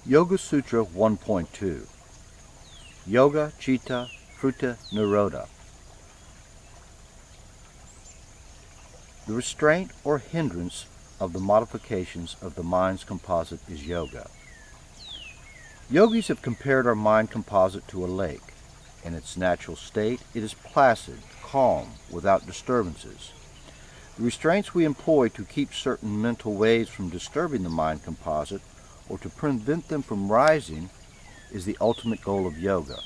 Yoga Sutra 1.2 Yoga Chitta Fruta Nirodha. The restraint or hindrance of the modifications of the mind's composite is yoga. Yogis have compared our mind composite to a lake. In its natural state, it is placid, calm, without disturbances. The restraints we employ to keep certain mental waves from disturbing the mind composite or to prevent them from rising is the ultimate goal of yoga.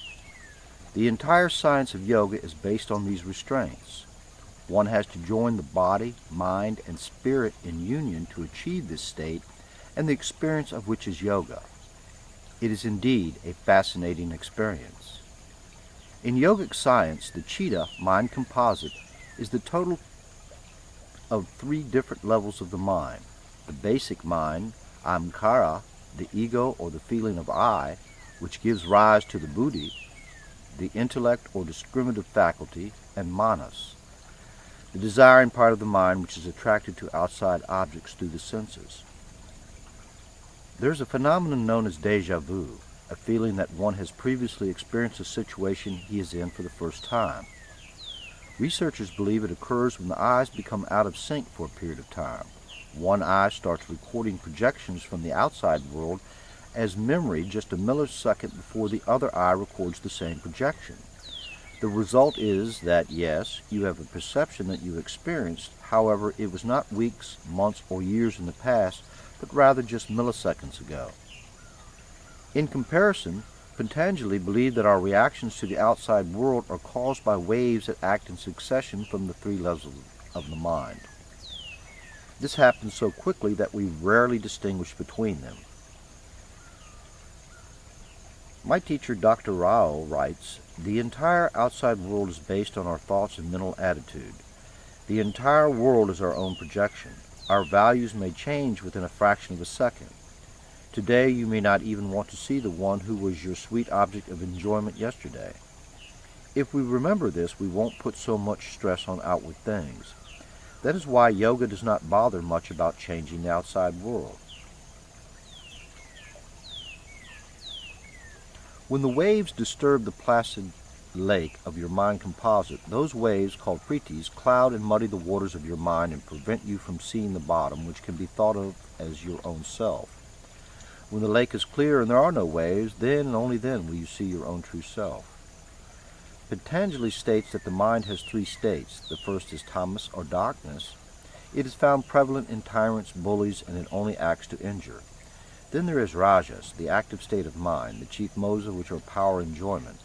The entire science of yoga is based on these restraints. One has to join the body, mind, and spirit in union to achieve this state, and the experience of which is yoga. It is indeed a fascinating experience. In yogic science, the chitta, mind composite, is the total of three different levels of the mind. The basic mind, ahamkara, the ego or the feeling of I, which gives rise to the buddhi, the intellect or discriminative faculty, and manas, the desiring part of the mind which is attracted to outside objects through the senses. There is a phenomenon known as déjà vu, a feeling that one has previously experienced a situation he is in for the first time. Researchers believe it occurs when the eyes become out of sync for a period of time. One eye starts recording projections from the outside world as memory just a millisecond before the other eye records the same projection. The result is that, yes, you have a perception that you experienced, however, it was not weeks, months, or years in the past, but rather just milliseconds ago. In comparison, Patanjali believed that our reactions to the outside world are caused by waves that act in succession from the three levels of the mind. This happens so quickly that we rarely distinguish between them. My teacher, Dr. Rao, writes, "The entire outside world is based on our thoughts and mental attitude. The entire world is our own projection. Our values may change within a fraction of a second. Today you may not even want to see the one who was your sweet object of enjoyment yesterday. If we remember this, we won't put so much stress on outward things. That is why yoga does not bother much about changing the outside world." When the waves disturb the placid lake of your mind composite, those waves, called pritis, cloud and muddy the waters of your mind and prevent you from seeing the bottom, which can be thought of as your own self. When the lake is clear and there are no waves, then and only then will you see your own true self. Patanjali states that the mind has three states. The first is tamas, or darkness. It is found prevalent in tyrants, bullies, and it only acts to injure. Then there is rajas, the active state of mind, the chief modes of which are power and enjoyment.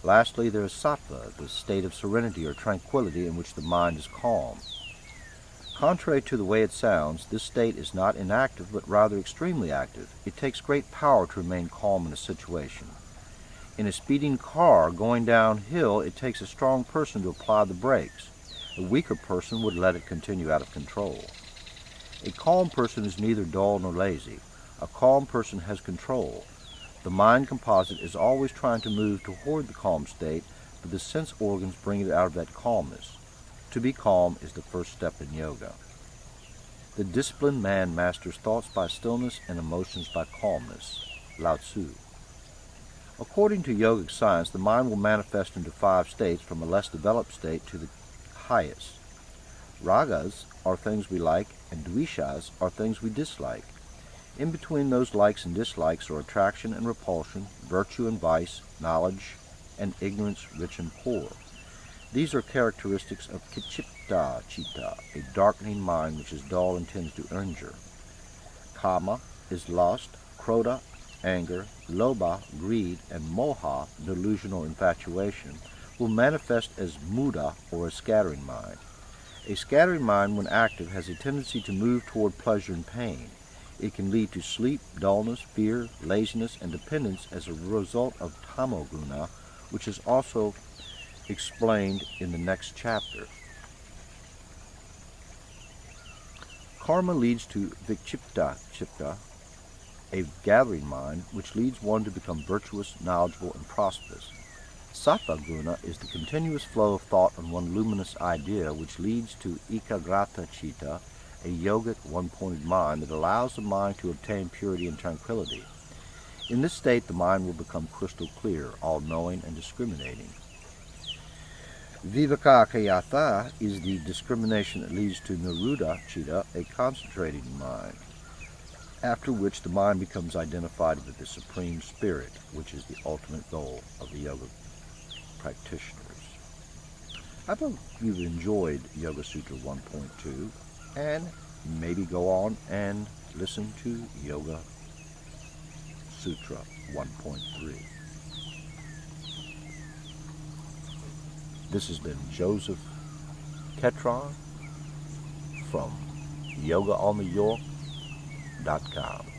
Lastly, there is sattva, the state of serenity or tranquility in which the mind is calm. Contrary to the way it sounds, this state is not inactive, but rather extremely active. It takes great power to remain calm in a situation. In a speeding car going downhill, it takes a strong person to apply the brakes. A weaker person would let it continue out of control. A calm person is neither dull nor lazy. A calm person has control. The mind composite is always trying to move toward the calm state, but the sense organs bring it out of that calmness. To be calm is the first step in yoga. The disciplined man masters thoughts by stillness and emotions by calmness. Lao Tzu. According to yogic science, the mind will manifest into 5 states, from a less developed state to the highest. Ragas are things we like, and dveshas are things we dislike. In between those likes and dislikes are attraction and repulsion, virtue and vice, knowledge and ignorance, rich and poor. These are characteristics of kshipta chitta, a darkening mind which is dull and tends to injure. Kama is lust, krodha, anger, lobha, greed, and moha, delusion or infatuation, will manifest as muda, or a scattering mind. A scattering mind, when active, has a tendency to move toward pleasure and pain. It can lead to sleep, dullness, fear, laziness, and dependence as a result of tamoguna, which is also explained in the next chapter. Karma leads to vikshipta chitta, a gathering mind, which leads one to become virtuous, knowledgeable, and prosperous. Sattva guna is the continuous flow of thought on one luminous idea, which leads to ekagrata citta, a yogic, one-pointed mind that allows the mind to obtain purity and tranquility. In this state, the mind will become crystal clear, all-knowing and discriminating. Vivekakayatha is the discrimination that leads to Niruddha Chitta, a concentrating mind, after which the mind becomes identified with the Supreme Spirit, which is the ultimate goal of the yoga practitioners. I hope you've enjoyed Yoga Sutra 1.2 and maybe go on and listen to Yoga Sutra 1.3. This has been Joseph Ketron from YogaOnTheYork.com.